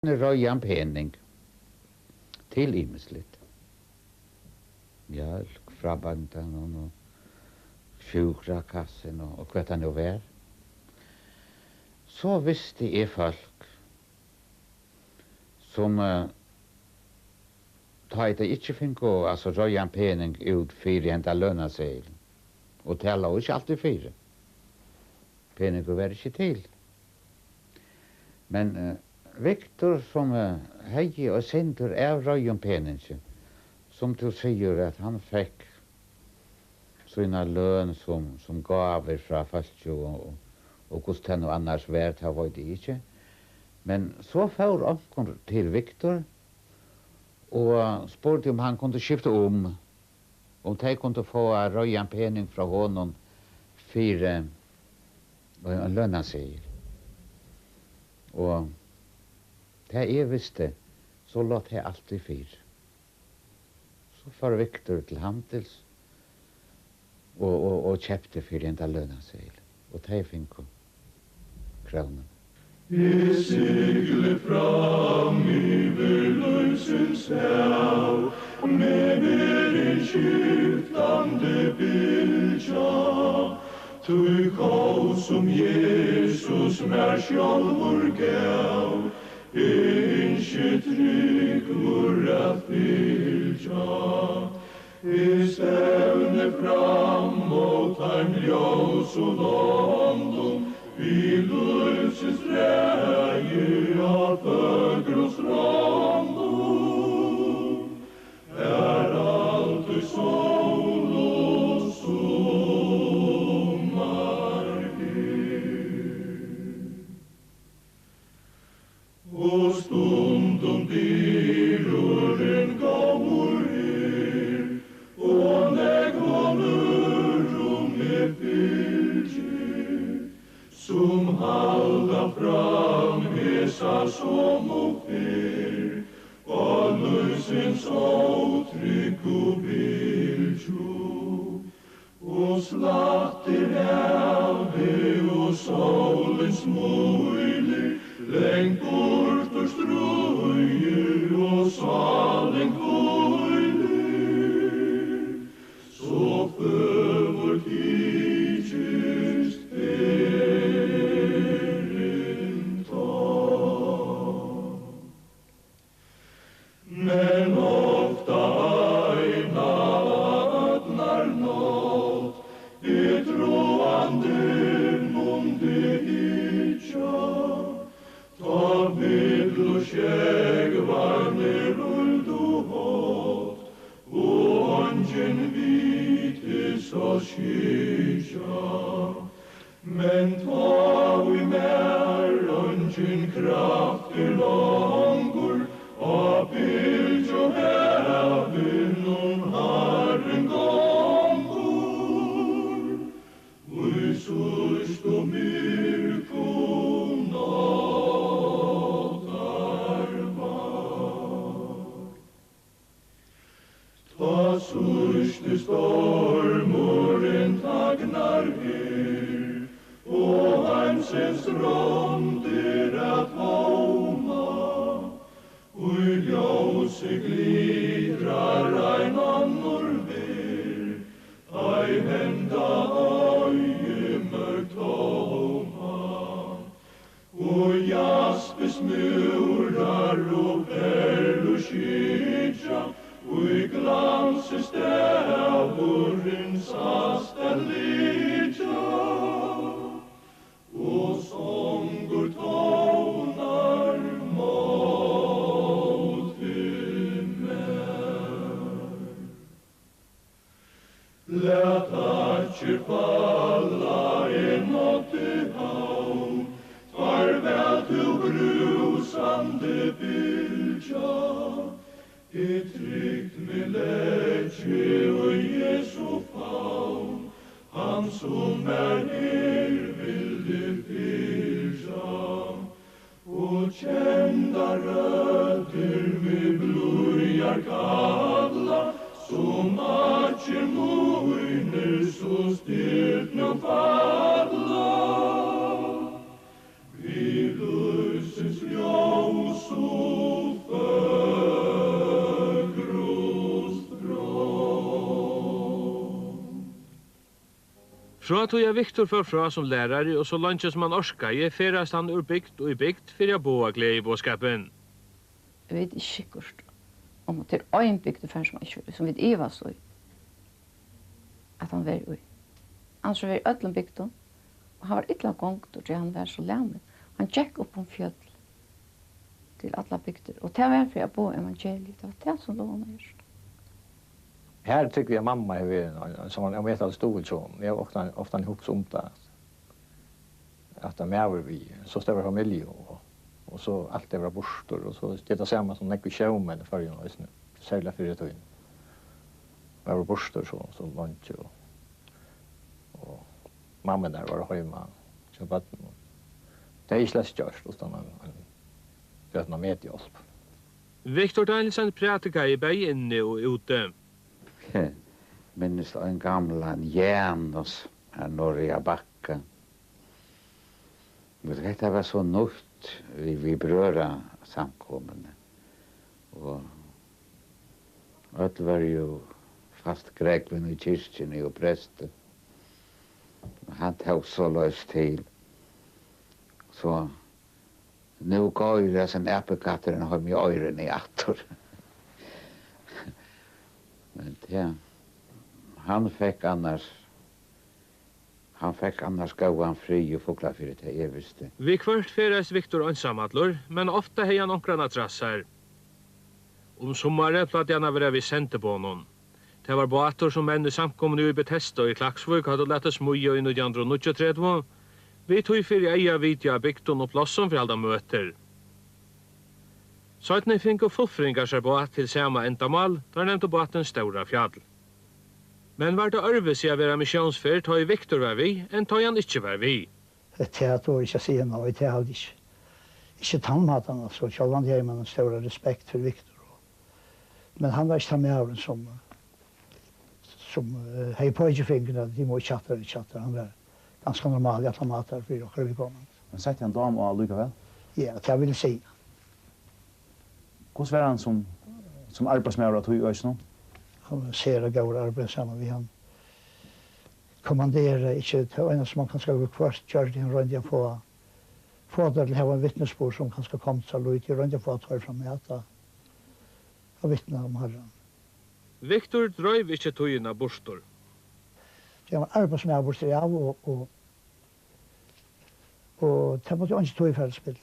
röjan pening till ymesligt. Mjölk, frabandan och sjukrakassen och vad det nu var. Så visste jag folk som tar det inte finko alltså röjan pening ut för ända löna sig och tala och inte alltid fyra. Pening var inte till. Men Viktor som hej och center är röjan pening som du säger att han fick sina lön som gav från fast och kosten och annars värt har varit inte. Men så får ankon till Viktor och spurte om han kunde skifta om de kunde få röjan pening från honom för en lönaseddel. Och det är visste så låt det alltid fyr. Så får Viktor till Handels och köpte för en lönaseddel. Och det fick kronan. I seglet fram över lösens hav med en skiftande bildja. Tu kaos som Jesus när självor gav inte trygg våra fylja. I stävne framåt han ljus och låndom vi löses träge av fögrå strandom. Är alltid sol och sommar och stundom dyruren gav er och nägånur med fylgje som halda fram hesa som och fer och lösens avtryck och bildjo och slatter häve och solens möjlig längt bort och ströjer och salen köjlig så för vår tidsjust färren tar. Men ofta ena vattnar nåt det tråande månde hitja. Ta bild och kägvarne rull och hårt och ongen vites och skysja. Men ta vi mer ongen krafter långor och bild och häven om Herren gångor. Vi sust och myrk och ta surste stormoren tagnar her och hansens ronder att homa och i ljóse glidrar ein annor ver ai henda öje mörkt homa och jaspes murar och perlor skydja och i glanses stävuren sasten lidja och sånger tonar mot himmel. Lät atcher falla en nått i havn farväl till brusande bildja. I tryggt med lättje och Jesu famn, han som er vilde fylja. Och kända rötter med blurjar kalla, som atcher mojner så styrt nu falla. Vi löses ljus och Fra tog jeg Viktor fra som lærare, og så langt som han orskar, ferast han ur bygd og i bygd for å boa glede i båskapen. Jeg vet ikke sikkert om det er en bygdefær som vi ivas i, at han var i. Annars var i ødlen bygden, og han var ytla gongt, og han var så lærmen. Han gikk opp om fjøll til alle bygder, og det var for å bo evangeliet, det var det som lå han gjørst. Här tycker jag mamma är som jag vet att stod så. Jag ofta ihop om det. Att de är vi så stor familj och så allt det var borstor och så det är samma som när vi kör med för ju nu. Sälja för det in. Det var borstor så långt och mamma där var hemma. Så vad det är släst just och stanna för att man med hjälp. Viktor Danielsen pratar i bäj inne och ute. Minns en gamla Janus här norr i Backa. Det var så nytt vi bröra samkommande. Och allt var ju fast gräkven i kyrkjen och prästen. Han tog så löst till. Så nu går det sen äppelkattaren har med öronen i attor. Men ja, han fick annars gåan fri och fågla för det evigaste. Vi kvart feras Viktor ensamadlor, men ofta hei han onkrarna trassar. Sommaren platt han vara vid Centerbånen. Det var båtar som menn i samkommen i Bethesda i Klaksvik hadde lett smuja i 1933. Vi tog fyrir eia vidja bygden og plasson for halda møter. Sautne fink og fullfringar seg båt til samma endamal, der nevnte båten Stora Fjall. Men var det örvis jeg være missionsfyrt, tog Viktor var vi, enn tog han ikke var vi. Det er det ikke å si noe, det er ikke. Ikke tannmaten, altså, selv om jeg har en stor respekt for Viktor. Men han var ikke tannmjøren som hei på ikke fingrene, de må chatte. Han var ganske normal i alle mater for dere vi kommer. Men sett han dam og likevel? Ja, det vil jeg si. Hvordan var han som arbeidsmærer og tog i Øysnå? Han ser og går arbeid sammen med han. Kommanderer ikke til en som man kan skal gå kvart, kjørt i en runde på der til å ha en vittnesbord som kan skal komme til å ut i runde på å ta fra meg at og vittne om Herren. Viktor drøyv ikke togina borstor. Det var arbeid som jeg borster av og det måtte jo ikke tog i fellesspill.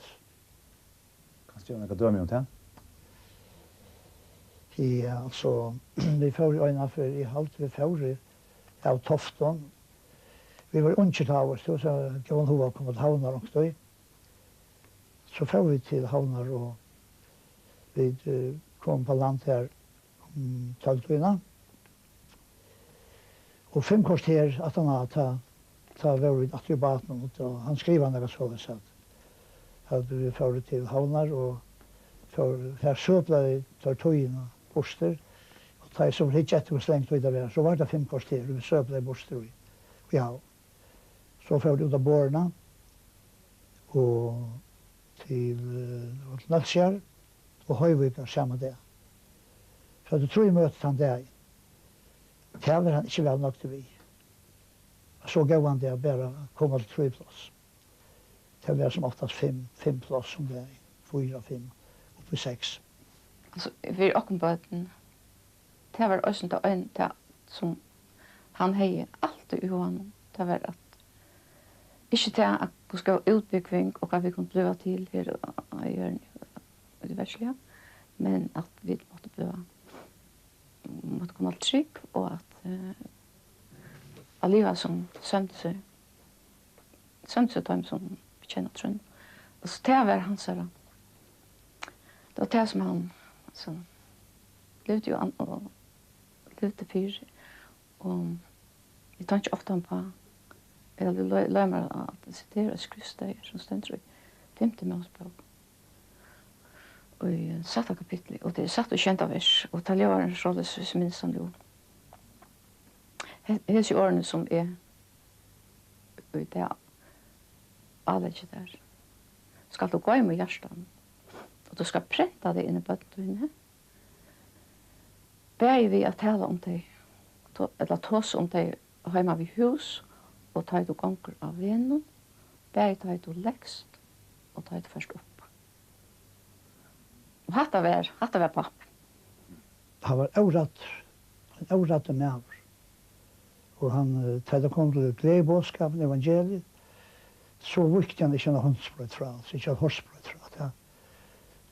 Kan du gjøre noe dømme om det? Ja, altså, vi får øyne for i halvt vi får av Tofton. Vi var unnskjent av oss, så Johan Hova kom til Havnar også. Så får vi til Havnar og vi kom på land her om Tøltøyna. Og 5 kvarter at han ta var vi at i baten, og han skriver noe så at vi får til Havnar og for søpla i Tøltøyna borster, og da jeg så var ikke etter hvor slengt vi der, så var det 5 kvarter, og vi søpla i borster. Ja, så får vi ut av Borna, og til Nalskjær, og Høyvika samme dag. Så jeg tror jeg møtet han der. Det var han ikke vel nok til vi. Så gav han det bare komme til 3 plass. Det var som oftast 5 plass som det er, 4, 5, oppe 6. Altså, vi åkenbøten, det var også det øyne som han heier alltid i honom. Det var at ikke til at vi skal ha utbygging og at vi kunne blive til her og gjøre det verslige, men at vi måtte kunne ha trygg og at alligevel som sømte seg dem som vi kjenner trønn. Og så det var hans her. Det var det som han levde jo an og levde fyr. Og vi tar ikke ofte på eller løy meg at det sitter og skrivstøyer som stender i 50 målsbok. Og i satte kapitlet, og det er satt og kjent av vers, og det lever en rolle som minst han jo. Helse i årene som er i det alle ikke der. Skal du gå i med hjertan, og du skal prenta det inn i bøttene. Ber vi at tale om det, eller tås om det hjemme ved hus, og tar du gonger av venen, bare tar du lekst, og tar du først opp. Og hatt var papp. Han var en avratt med. Og han, tar det kom til gledebådskapen, evangeliet, så viktig han ikke noe håndsprøyt fra, så ikke hårdsprøyt fra.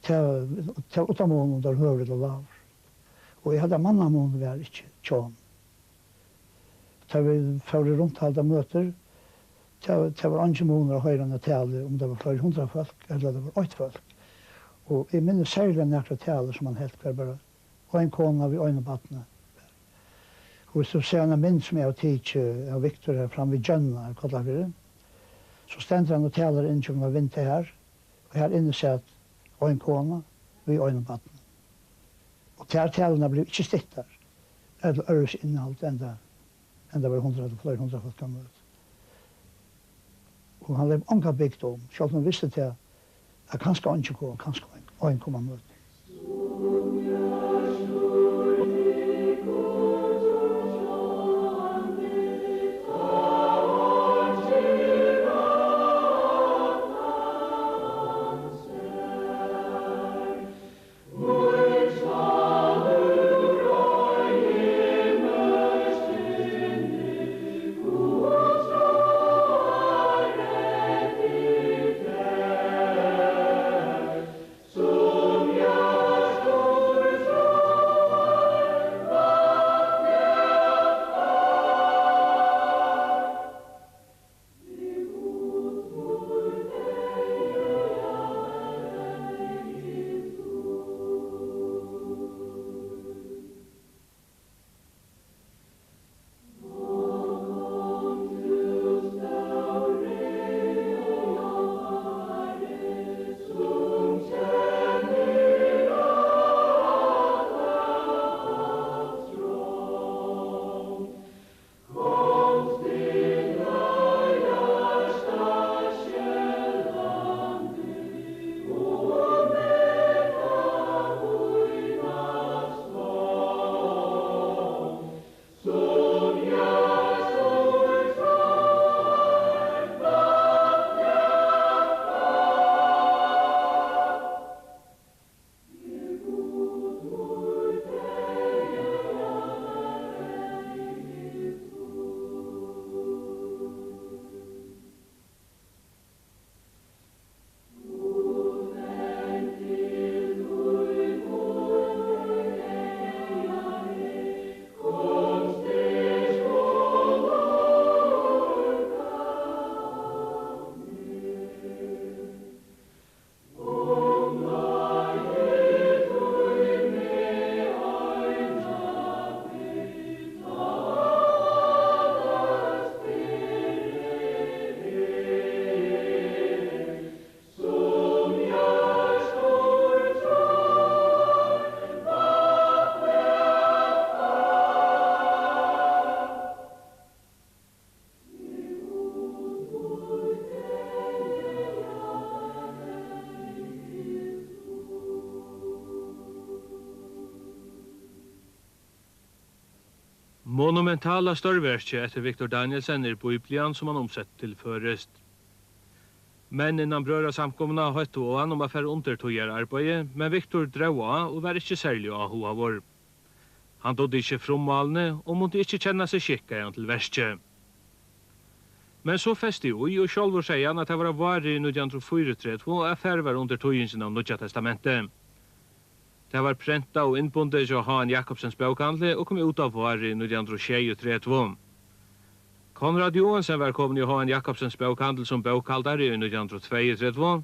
Til 8 måneder der høyre og lav. Og jeg hadde mannamåneder vi ikke tjån. Da vi fører rundt halda møter, det var 2 måneder høyre enn tale, om det var flere 100 folk, eller det var 8 folk. Og jeg minner særlig nærkere tale som han helt kvar bare, og en kona ved øynebattene. Og så ser han en mynd som jeg har tid av Victor her fram ved Gjønna, i Kollafjøren. Så stender han og taler inn til å vinte her, og her inne ser at en kona ved øynebattene. Og til talene ble ikke stitt der, eller øres innhold enda var 100 eller flere 100 folk kan møte. Og han lev anka bygd om, selv om han visste til at kanskje han ikke kom, kanskje han kom han møte. Monumentala størverket etter Victor Danielsen Bibelen som han omsett til førest. Men innan brøra samkomna høytte og han om å fære undertøyer arbeidet, men Victor drev av og var ikke særlig av hova vår. Han dodde ikke frommalene og måtte ikke kjenne seg skikka igjen til verste. Men så feste jo og sjálfur sier han at det var varig i 1934 og affære var under tøyingen av Nødja testamentet. Det var prenta og innbundet av Han Jakobsens bokhandle og kom ut av varig i 1932. Konrad Johansen var kommet i Han Jakobsens bokhandel som bokhaldare i 1932,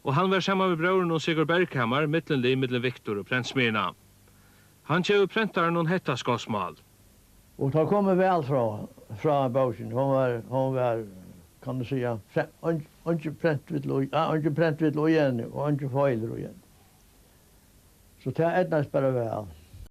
og han var sammen med brøren og Sigurd Berghammar, mitteln Victor og Prentsmyrna. Han kjøv prentaren og hetta skosmal. Og det kommer vel fra boken. Hon var, kan du säga, ikke prent vid lo igjen, og ikke feiler igjen. Så det er etnast bare vel.